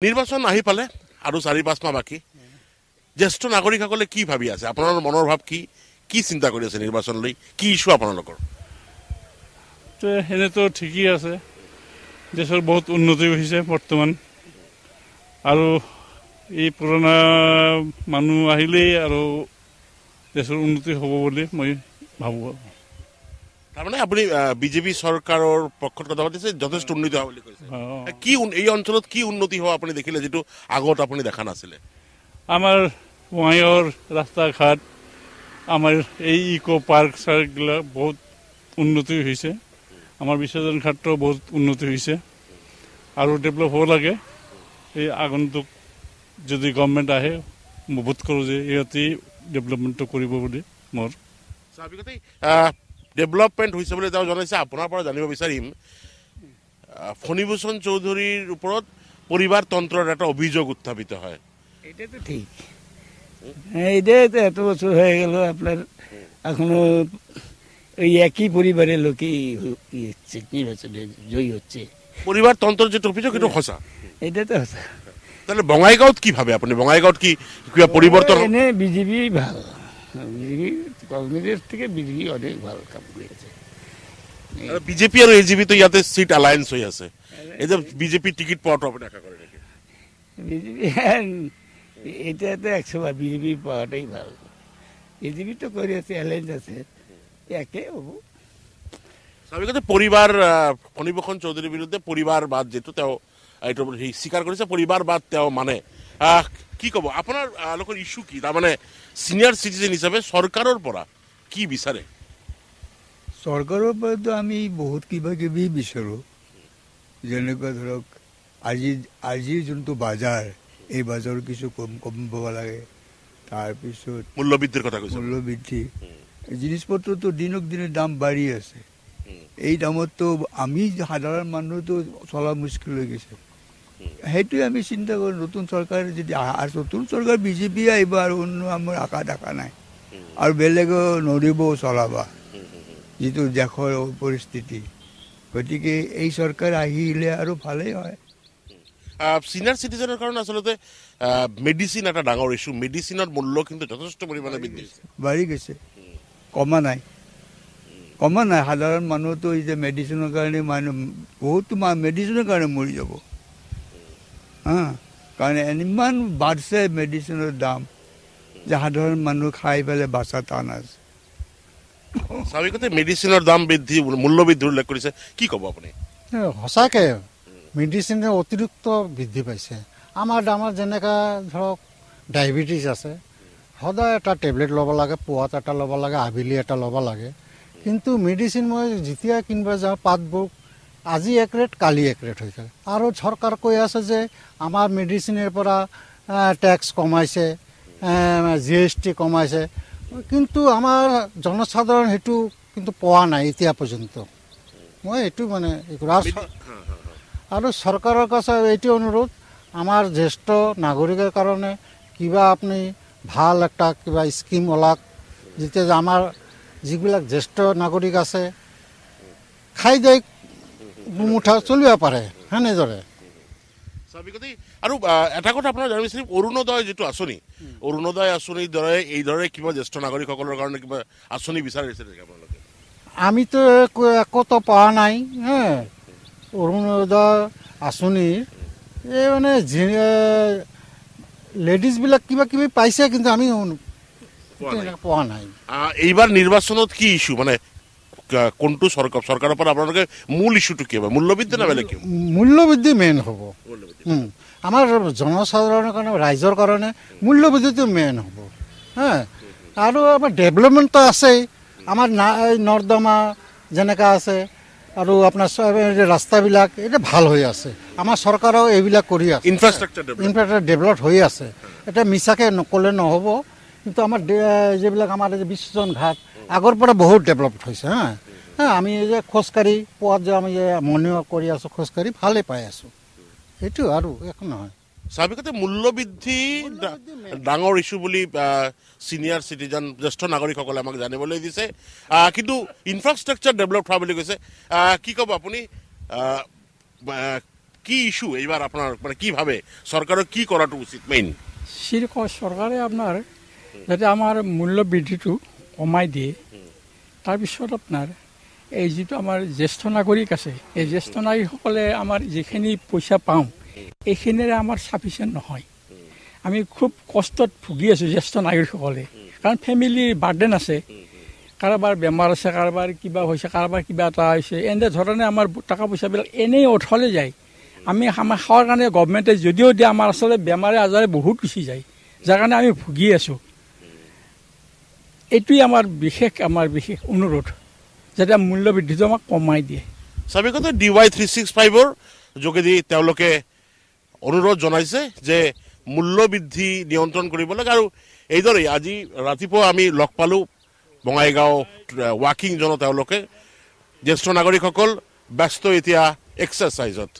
নিৰ্বাচন আহি পালে আৰু 4-5 মাহ বাকি জ্যেষ্ঠ নাগৰিকসকলে কি ভাবি আছে আপোনাৰ মনৰ ভাৱ কি চিন্তা কৰি আছে নিৰ্বাচন লৈ কি ইস্যু আপোনালোকৰ তো এনে তো ঠিকই আছে দেশৰ বহুত উন্নতি হৈছে বৰ্তমান আৰু এই পুৰণা মানুহ আহিলে আৰু দেশৰ উন্নতি হ'ব বুলি মই ভাবো তাৰমানে আপুনি বিজেপি চৰকাৰৰ পক্ষত কথা পাতিছে যথেষ্ট উন্নতি হোৱা বুলি কৈছে কি এই অঞ্চলত কি উন্নতি হোৱা আপুনি দেখিলে যেটো আগত আপুনি দেখা নাছিলে আমাৰ ওয়াইৰ ৰাস্তা ঘাট আমাৰ এই ইকো পাৰ্ক সাৰ্কলা বহুত উন্নতি হৈছে আমাৰ বিশ্বজন ঘাটটো বহুত উন্নতি হৈছে আৰু ডেভেলপ হ'ব লাগে এই আগন্তুক যদি গভৰ্ণমেণ্ট আহে মই বোধ কৰোঁ যে ইহঁতে ডেভেলপমেণ্টটো কৰিব বুলি মোৰ স্বাভাৱিকতেই ডেভেলপমেণ্ট হৈছে বুলি তেওঁ জনাইছে আপোনাৰ পৰা জানিব বিচাৰিম ফণীভূষণ চৌধুৰীৰ ওপৰত পৰিবাৰতন্ত্ৰৰ এটা অভিযোগ উত্থাপিত হয় এটাতো ঠিক এইটা এত বছর হয়ে গেল আপনার এখনো ওই একই পরিবারের লোকই হচ্ছে নির্বাচনে জয়ী হচ্ছে পৰিবাৰতন্ত্ৰৰ যেটো অভিযোগ সেইটো সঁচা এটা তো সঁচা তাহলে বঙাইগাঁৱত কি ভাবে আপুনি বঙাইগাঁৱত কি কিবা পৰিৱৰ্তন এনে বিজেপি ভাল বিজেপি কংগ্ৰেস থেকে বিজেপি অনেক ভালো কাম কৰেছে বিজেপি আৰু এজিপি তো ইয়াতে সিট অ্যালায়েন্স হৈ আছে এই যে বিজেপি টিকিট পাওয়াটো আপুনি আশা কৰে নেকি বিজেপি এটা তো 100 বিজেপি পাওয়াটাই ভালো বিজেপি তো করে আছে অ্যালায়েন্স আছে একে হবো স্বাভাৱিকতে পৰিবাৰ ফণীভূষণ চৌধুৰীৰ বিৰুদ্ধে পৰিবাৰবাদ যেটো তেওঁ এইটো স্বীকাৰ কৰিছে পৰিবাৰবাদ তেওঁ মানে কি ক'ব আপোনাৰ লোকৰ ইস্যু কি তাৰমানে সিনিয়ৰ সিটিজেন হিচাপে চৰকাৰৰ পৰা কি বিচাৰে চৰকাৰৰ পৰা তো আমি বহুত কিবা কিবি বিচাৰোঁ যেনেকুৱা ধৰক আজিৰ যোনটো বজাৰ এই বজাৰৰ কিছু কমিব লাগে তাৰপিছত মূল্যবৃদ্ধিৰ কথা কৈছে মূল্যবৃদ্ধি জিনিসপত্ৰতো দিনক দিনে দাম বাঢ়ি আছে এই দামতো আমি সাধাৰণ মানুহতো চলা মুস্কিল হৈ গৈছে সেইটোৱে আমি চিন্তা কৰোঁ নতুন চৰকাৰ যদি আৰু নতুন চৰকাৰ বিজেপি আহিব আৰু অন্য আমাৰ আশা দেখা নাই আৰু বেলেগো নৰিব চলাবা যিটো দেশৰ পৰিস্থিতি গতিকে এই চৰকাৰ আহিলে আৰু ভালেই হয় সিনিয়ৰ সিটিজেনৰ কাৰণে আচলতে মেডিচিন এটা ডাঙৰ ইস্যু মেডিচিনৰ মূল্য কিন্তু যথেষ্ট পৰিমাণে বৃদ্ধি হৈছে বাঢ়ি গৈছে কমা নাই সাধাৰণ মানুহতো এই যে মেডিচিনৰ কাৰণে মানুহ বহুতো মেডিচিনৰ কাৰণে মৰি যাব কাৰণ ইমান বাঢ়িছে মেডিচিনৰ দাম যে সাধাৰণ মানুহ খাই পেলাই বাচা টান আছে স্বাভাৱিকতে মেডিচিনৰ দাম বৃদ্ধি মূল্য বৃদ্ধি উল্লেখ কৰিছে কি ক'ব আপুনি সঁচাকে মেডিচিনৰ অতিৰিক্ত বৃদ্ধি পাইছে আমাৰ যেনেকা ধৰক ডায়েবেটিছ আছে সদায় এটা টেবলেট ল'ব লাগে পুৱাত এটা ল'ব লাগে আবেলি এটা ল'ব লাগে কিন্তু মেডিচিন মই যেতিয়া কিনিব যাওঁ পাতবোৰ আজি এক ৰেট কালি এক ৰেট হৈ থাকে আৰু চৰকাৰ কৈ আছে যে আমাৰ মেডিচিনৰ পৰা টেক্স কমাইছে GST কমাইছে কিন্তু আমাৰ জনসাধাৰণ সেইটো কিন্তু পোৱা নাই এতিয়া পৰ্যন্ত মই এইটো মানে আৰু চৰকাৰৰ কাছে এইটো অনুৰোধ আমাৰ জ্যেষ্ঠ নাগৰিকৰ কাৰণে কিবা আপুনি ভাল একটা কিবা স্কিম ওলাক যেতিয়া আমাৰ যিবিলাক জ্যেষ্ঠ নাগৰিক আছে খাই যায় মুঠা চলিব পাৰে সেনেদৰে স্বাভাৱিকতেই আৰু এটা কথা আপোনাৰ জানিব বিচাৰিম অৰুণোদয় যিটো আঁচনি অৰুণোদয় আঁচনিৰ দৰে এইদৰে কিবা জ্যেষ্ঠ নাগৰিকসকলৰ কাৰণে কিবা আঁচনি বিচাৰিছে নেকি আপোনালোকে আমিতো একোতো পোৱা নাই অৰুণোদয় আঁচনিৰ এই মানে লেডিজবিলাক কিবা কিবি পাইছে কিন্তু আমি পোৱা নাই এইবাৰ নিৰ্বাচনত কি ইস্যু মানে কোনটো চৰকাৰৰ পৰা আপোনালোকে মূল ইস্যুটো কি হ'ব মূল্যবৃদ্ধি না বেলেগ মূল্যবৃদ্ধি মেইন হ'ব আমাৰ জনসাধাৰণৰ কাৰণে ৰাইজৰ কাৰণে মূল্যবৃদ্ধিটো মেইন হ'ব আৰু আমাৰ ডেভেলপমেণ্টটো আছেই আমাৰ নৰ্দমা যেনেকৈ আছে আৰু আপোনাৰ ৰাস্তাবিলাক এটা ভাল হৈ আছে আমাৰ চৰকাৰেও এইবিলাক কৰি আছে ইনফ্ৰাষ্ট্ৰাকচাৰ ডেভেলপ হৈ আছে এটা মিছাকৈ নক'লে নহ'ব কিন্তু আমাৰ যিবিলাক আমাৰ বিশ্বজন ঘাট আগৰ পৰা বহুত ডেভেলপ হৈছে আমি যে খোজকাঢ়ি পোৱাত যে আমি যে মৰ্ণিং ৱাক কৰি আছোঁ খোজকাঢ়ি ভালেই পাই আছোঁ সেইটো আৰু একো নহয় স্বাভাৱিকতে মূল্যবৃদ্ধি ডাঙৰ ইস্যু বুলি সিনিয়ৰ সিটিজেন জ্যেষ্ঠ নাগৰিকসকলে আমাক জানিবলৈ দিছে কিন্তু ইনফ্ৰাষ্ট্ৰাকচাৰ ডেভেলপ হোৱা বুলি কৈছে কি ক'ব আপুনি কি ইস্যু এইবাৰ আপোনাৰ মানে কি ভাবে চৰকাৰৰ কি কৰাটো উচিত মেইন চৰকাৰে আপোনাৰ যাতে আমাৰ মূল্য বৃদ্ধিটো কমাই দিয়ে তাৰপিছত আপোনাৰ এই যিটো আমাৰ জ্যেষ্ঠ নাগৰিক আছে এই জ্যেষ্ঠ নাগৰিকসকলে আমাৰ যিখিনি পইচা পাওঁ এইখিনিৰে আমাৰ চাফিচিয়েণ্ট নহয় আমি খুব কষ্টত ভুগি আছোঁ জ্যেষ্ঠ নাগৰিকসকলে কাৰণ ফেমিলিৰ বাৰ্ডেন আছে কাৰোবাৰ বেমাৰ আছে কাৰোবাৰ কিবা হৈছে কাৰোবাৰ কিবা এটা হৈছে এনেধৰণে আমাৰ টকা পইচাবিলাক এনেই অথলে যায় আমি আমাৰ খাৱাৰ কাৰণে গভমেণ্টে যদিও দিয়ে আমাৰ আচলতে বেমাৰে আজাৰে বহুত গুচি যায় যাৰ কাৰণে আমি ভুগি আছোঁ এইটোৱেই আমাৰ বিশেষ অনুৰোধ যাতে মূল্য বৃদ্ধিটো আমাক কমাই দিয়ে স্বাভাৱিকতে DY 365ৰ যোগেদি তেওঁলোকে অনুৰোধ জনাইছে যে মূল্য বৃদ্ধি নিয়ন্ত্ৰণ কৰিব লাগে আৰু এইদৰে আজি ৰাতিপুৱা আমি লগ পালোঁ বঙাইগাঁও ৱাকিং জনত তেওঁলোকে জ্যেষ্ঠ নাগৰিকসকল ব্যস্ত এতিয়া এক্সাৰচাইজত